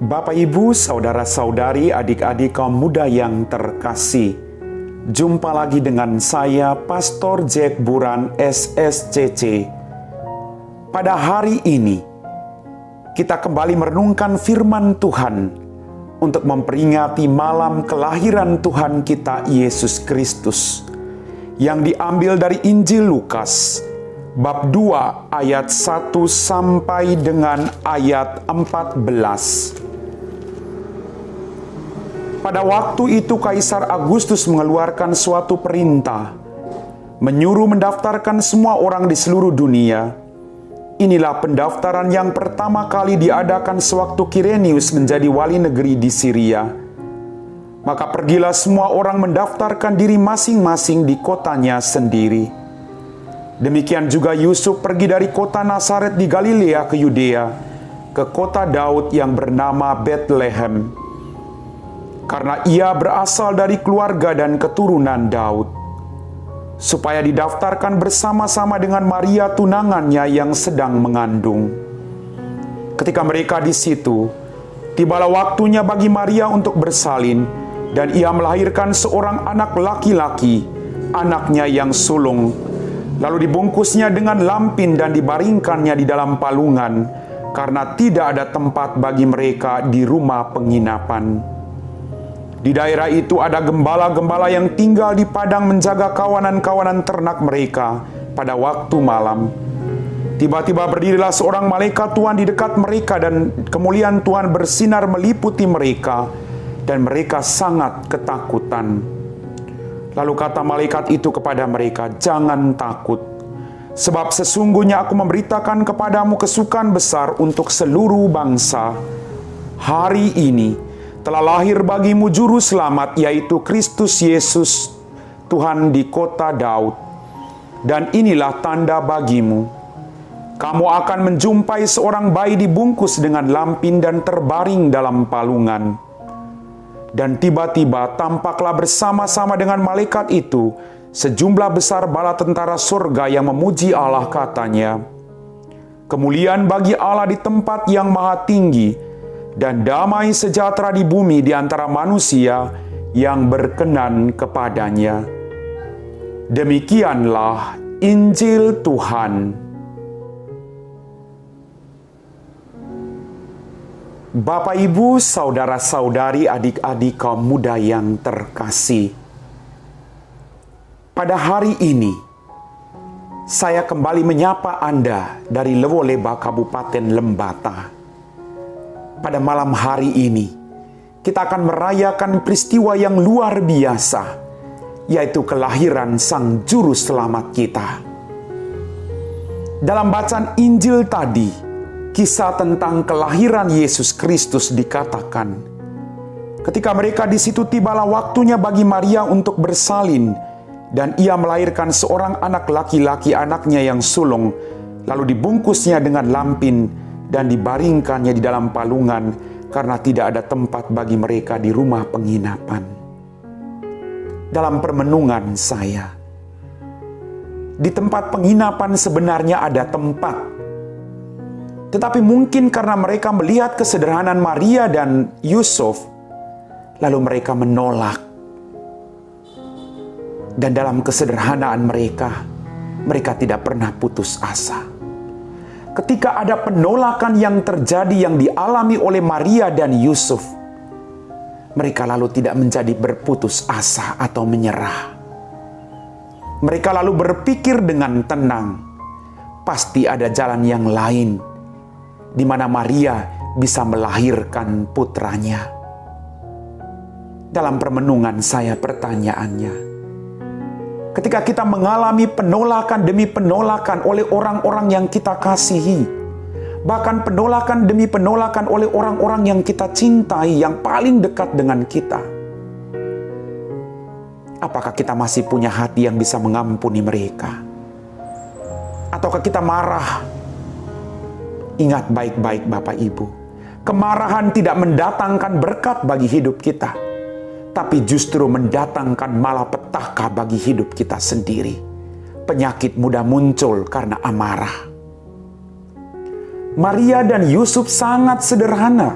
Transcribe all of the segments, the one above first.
Bapak, Ibu, saudara-saudari, adik-adik kaum muda yang terkasih, jumpa lagi dengan saya, Pastor Jack Buran, SSCC. Pada hari ini, kita kembali merenungkan firman Tuhan untuk memperingati malam kelahiran Tuhan kita, Yesus Kristus, yang diambil dari Injil Lukas, bab 2 ayat 1 sampai dengan ayat 14. Pada waktu itu Kaisar Agustus mengeluarkan suatu perintah, menyuruh mendaftarkan semua orang di seluruh dunia. Inilah pendaftaran yang pertama kali diadakan sewaktu Kirenius menjadi wali negeri di Syria. Maka pergilah semua orang mendaftarkan diri masing-masing di kotanya sendiri. Demikian juga Yusuf pergi dari kota Nazaret di Galilea ke Yudea, ke kota Daud yang bernama Betlehem, karena ia berasal dari keluarga dan keturunan Daud, supaya didaftarkan bersama-sama dengan Maria tunangannya yang sedang mengandung. Ketika mereka di situ, tibalah waktunya bagi Maria untuk bersalin, dan ia melahirkan seorang anak laki-laki, anaknya yang sulung. Lalu dibungkusnya dengan lampin dan dibaringkannya di dalam palungan, karena tidak ada tempat bagi mereka di rumah penginapan. Di daerah itu ada gembala-gembala yang tinggal di padang menjaga kawanan-kawanan ternak mereka pada waktu malam. Tiba-tiba berdirilah seorang malaikat Tuhan di dekat mereka, dan kemuliaan Tuhan bersinar meliputi mereka, dan mereka sangat ketakutan. Lalu kata malaikat itu kepada mereka, "Jangan takut, sebab sesungguhnya aku memberitakan kepadamu kesukaan besar untuk seluruh bangsa. Hari ini telah lahir bagimu juru selamat, yaitu Kristus Yesus Tuhan di kota Daud. Dan inilah tanda bagimu. Kamu akan menjumpai seorang bayi dibungkus dengan lampin dan terbaring dalam palungan." Dan tiba-tiba tampaklah bersama-sama dengan malaikat itu sejumlah besar bala tentara surga yang memuji Allah, katanya, "Kemuliaan bagi Allah di tempat yang maha tinggi, dan damai sejahtera di bumi di antara manusia yang berkenan kepadanya." Demikianlah Injil Tuhan. Bapak, Ibu, saudara-saudari, adik-adik kaum muda yang terkasih, pada hari ini saya kembali menyapa Anda dari Lewoleba, Kabupaten Lembata. Pada malam hari ini, kita akan merayakan peristiwa yang luar biasa, yaitu kelahiran Sang Juru Selamat kita. Dalam bacaan Injil tadi, kisah tentang kelahiran Yesus Kristus dikatakan, ketika mereka di situ tibalah waktunya bagi Maria untuk bersalin, dan ia melahirkan seorang anak laki-laki, anaknya yang sulung, lalu dibungkusnya dengan lampin dan dibaringkannya di dalam palungan, karena tidak ada tempat bagi mereka di rumah penginapan. Dalam permenungan saya, di tempat penginapan sebenarnya ada tempat, tetapi mungkin karena mereka melihat kesederhanaan Maria dan Yusuf, lalu mereka menolak. Dan dalam kesederhanaan mereka, mereka tidak pernah putus asa. Ketika ada penolakan yang terjadi yang dialami oleh Maria dan Yusuf, mereka lalu tidak menjadi berputus asa atau menyerah. Mereka lalu berpikir dengan tenang, pasti ada jalan yang lain di mana Maria bisa melahirkan putranya. Dalam permenungan saya, pertanyaannya, ketika kita mengalami penolakan demi penolakan oleh orang-orang yang kita kasihi, bahkan penolakan demi penolakan oleh orang-orang yang kita cintai, yang paling dekat dengan kita, apakah kita masih punya hati yang bisa mengampuni mereka? Ataukah kita marah? Ingat baik-baik Bapak Ibu, kemarahan tidak mendatangkan berkat bagi hidup kita, tapi justru mendatangkan malapetaka bagi hidup kita sendiri. Penyakit mudah muncul karena amarah. Maria dan Yusuf sangat sederhana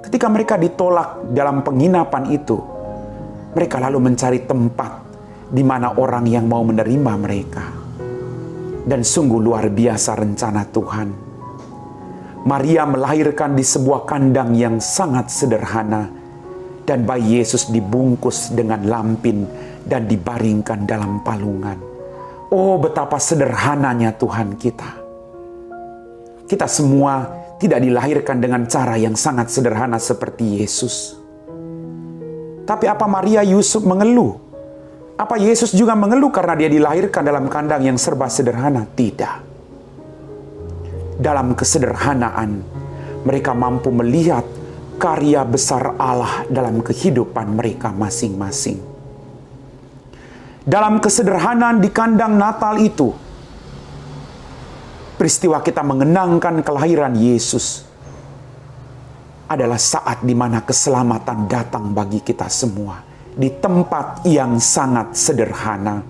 Ketika mereka ditolak dalam penginapan itu, mereka lalu mencari tempat di mana orang yang mau menerima mereka. Dan sungguh luar biasa rencana Tuhan. Maria melahirkan di sebuah kandang yang sangat sederhana, dan bayi Yesus dibungkus dengan lampin dan dibaringkan dalam palungan. Oh, betapa sederhananya Tuhan kita. Kita semua tidak dilahirkan dengan cara yang sangat sederhana seperti Yesus. Tapi apa Maria Yusuf mengeluh? Apa Yesus juga mengeluh karena dia dilahirkan dalam kandang yang serba sederhana? Tidak. Dalam kesederhanaan, mereka mampu melihat karya besar Allah dalam kehidupan mereka masing-masing. Dalam kesederhanaan di kandang Natal itu, peristiwa kita mengenangkan kelahiran Yesus adalah saat di mana keselamatan datang bagi kita semua di tempat yang sangat sederhana.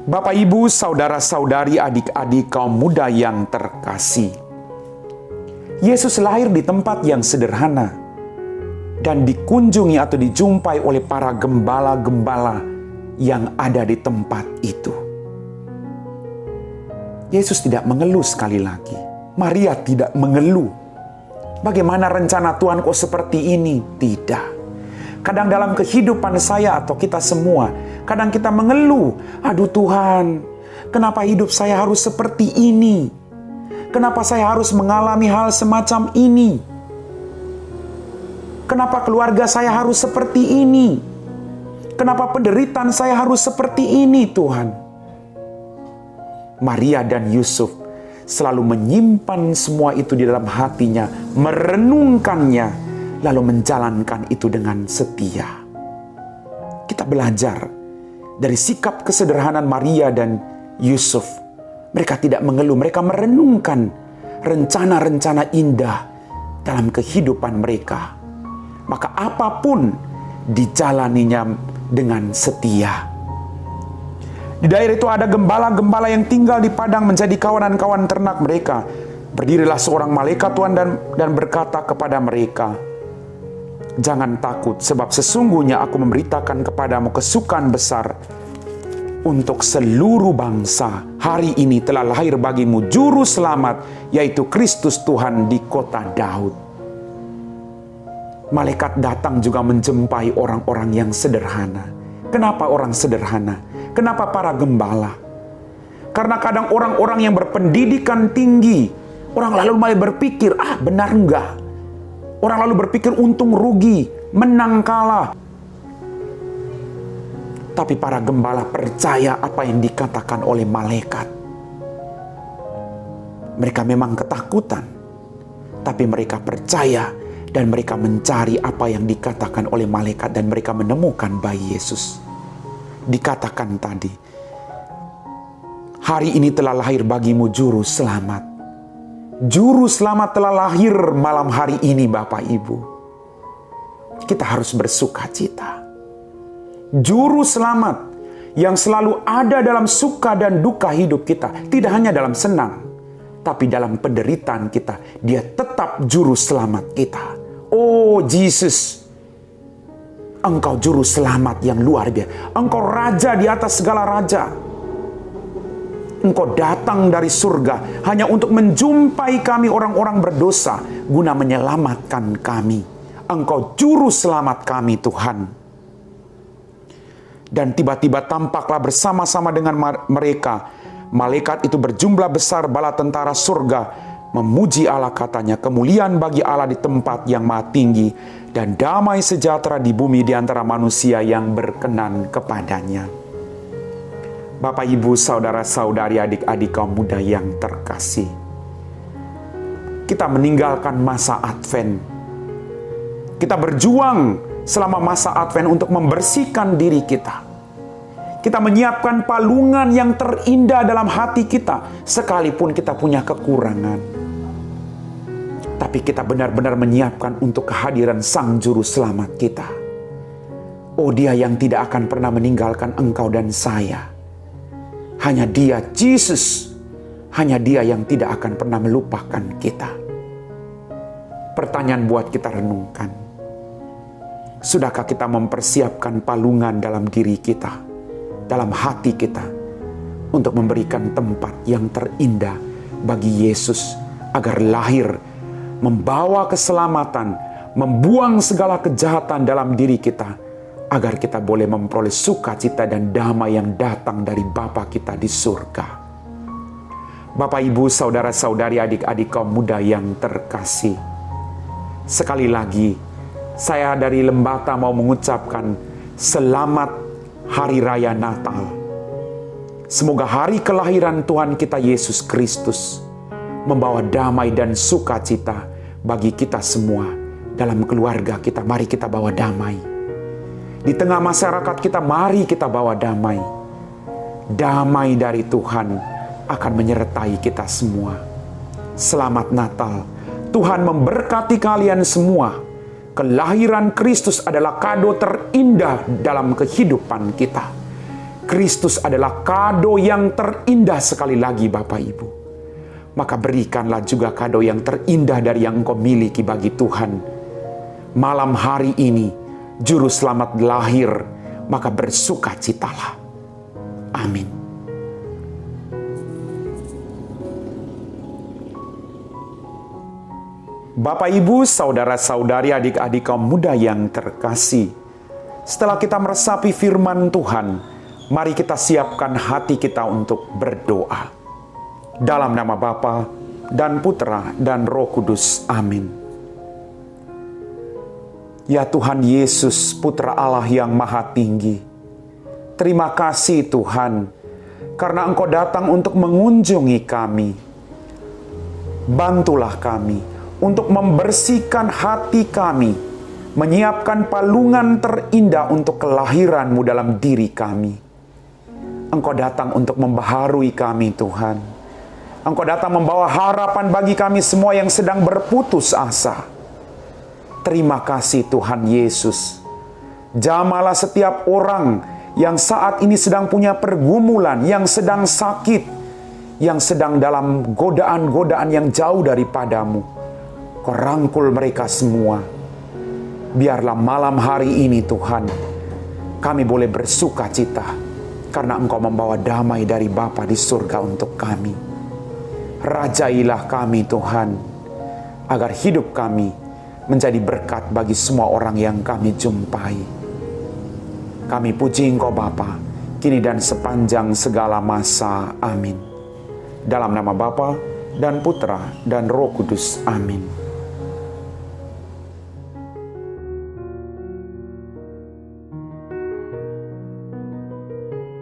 Bapak, Ibu, saudara-saudari, adik-adik kaum muda yang terkasih, Yesus lahir di tempat yang sederhana dan dikunjungi atau dijumpai oleh para gembala-gembala yang ada di tempat itu. Yesus tidak mengeluh sekali lagi. Maria tidak mengeluh. Bagaimana rencana Tuhan kok seperti ini? Tidak. Kadang dalam kehidupan saya atau kita semua, kadang kita mengeluh. Aduh Tuhan, kenapa hidup saya harus seperti ini? Kenapa saya harus mengalami hal semacam ini? Kenapa keluarga saya harus seperti ini? Kenapa penderitaan saya harus seperti ini Tuhan? Maria dan Yusuf selalu menyimpan semua itu di dalam hatinya, merenungkannya, lalu menjalankan itu dengan setia. Kita belajar dari sikap kesederhanaan Maria dan Yusuf. Mereka tidak mengeluh, mereka merenungkan rencana-rencana indah dalam kehidupan mereka. Maka apapun dijalaninya dengan setia. Di daerah itu ada gembala-gembala yang tinggal di padang menjadi kawanan-kawan ternak mereka. Berdirilah seorang malaikat Tuhan dan berkata kepada mereka, "Jangan takut, sebab sesungguhnya aku memberitakan kepadamu kesukaan besar untuk seluruh bangsa. Hari ini telah lahir bagimu juru selamat, yaitu Kristus Tuhan di kota Daud." Malaikat datang juga menjumpai orang-orang yang sederhana. Kenapa orang sederhana? Kenapa para gembala? Karena kadang orang-orang yang berpendidikan tinggi, orang lalu mulai berpikir, benar enggak? Orang lalu berpikir untung rugi, menang kalah. Tapi para gembala percaya apa yang dikatakan oleh malaikat. Mereka memang ketakutan, tapi mereka percaya dan mereka mencari apa yang dikatakan oleh malaikat dan mereka menemukan bayi Yesus. Dikatakan tadi, hari ini telah lahir bagimu juru selamat. Juru selamat telah lahir malam hari ini Bapak Ibu. Kita harus bersuka cita. Juru selamat yang selalu ada dalam suka dan duka hidup kita. Tidak hanya dalam senang, tapi dalam penderitaan kita. Dia tetap juru selamat kita. Oh Jesus, Engkau juru selamat yang luar biasa. Engkau raja di atas segala raja. Engkau datang dari surga hanya untuk menjumpai kami orang-orang berdosa guna menyelamatkan kami. Engkau juru selamat kami Tuhan. Dan tiba-tiba tampaklah bersama-sama dengan mereka. Malaikat itu berjumlah besar bala tentara surga. Memuji Allah katanya, kemuliaan bagi Allah di tempat yang maha tinggi, dan damai sejahtera di bumi di antara manusia yang berkenan kepadanya. Bapak, Ibu, saudara-saudari, adik-adik kaum muda yang terkasih. Kita meninggalkan masa Advent. Kita berjuang selama masa Advent untuk membersihkan diri kita. Kita menyiapkan palungan yang terindah dalam hati kita, sekalipun kita punya kekurangan. Tapi kita benar-benar menyiapkan untuk kehadiran Sang Juru Selamat kita. Oh, Dia yang tidak akan pernah meninggalkan engkau dan saya. Hanya Dia, Jesus. Hanya Dia yang tidak akan pernah melupakan kita. Pertanyaan buat kita renungkan. Sudahkah kita mempersiapkan palungan dalam diri kita, dalam hati kita, untuk memberikan tempat yang terindah bagi Yesus agar lahir, membawa keselamatan, membuang segala kejahatan dalam diri kita, agar kita boleh memperoleh sukacita dan damai yang datang dari Bapa kita di surga. Bapak, Ibu, saudara-saudari, adik-adik kaum muda yang terkasih, sekali lagi saya dari Lembata mau mengucapkan selamat Hari Raya Natal. Semoga hari kelahiran Tuhan kita Yesus Kristus membawa damai dan sukacita bagi kita semua. Dalam keluarga kita, mari kita bawa damai. Di tengah masyarakat kita, mari kita bawa damai. Damai dari Tuhan akan menyertai kita semua. Selamat Natal. Tuhan memberkati kalian semua. Kelahiran Kristus adalah kado terindah dalam kehidupan kita. Kristus adalah kado yang terindah sekali lagi Bapak Ibu. Maka berikanlah juga kado yang terindah dari yang Engkau miliki bagi Tuhan. Malam hari ini, Juru Selamat lahir, maka bersukacitalah. Amin. Bapak, Ibu, saudara-saudari, adik-adik kaum muda yang terkasih, setelah kita meresapi firman Tuhan, mari kita siapkan hati kita untuk berdoa. Dalam nama Bapa dan Putra dan Roh Kudus. Amin. Ya Tuhan Yesus, Putra Allah yang Maha Tinggi, terima kasih Tuhan, karena Engkau datang untuk mengunjungi kami. Bantulah kami untuk membersihkan hati kami, menyiapkan palungan terindah untuk kelahiran-Mu dalam diri kami. Engkau datang untuk membaharui kami Tuhan. Engkau datang membawa harapan bagi kami semua yang sedang berputus asa. Terima kasih Tuhan Yesus. Jamalah setiap orang yang saat ini sedang punya pergumulan, yang sedang sakit, yang sedang dalam godaan-godaan yang jauh daripada-Mu. Kau rangkul mereka semua. Biarlah malam hari ini Tuhan, kami boleh bersuka cita, karena Engkau membawa damai dari Bapa di surga untuk kami. Rajailah kami Tuhan, agar hidup kami menjadi berkat bagi semua orang yang kami jumpai. Kami puji Engkau Bapa, kini dan sepanjang segala masa. Amin. Dalam nama Bapa dan Putra dan Roh Kudus. Amin.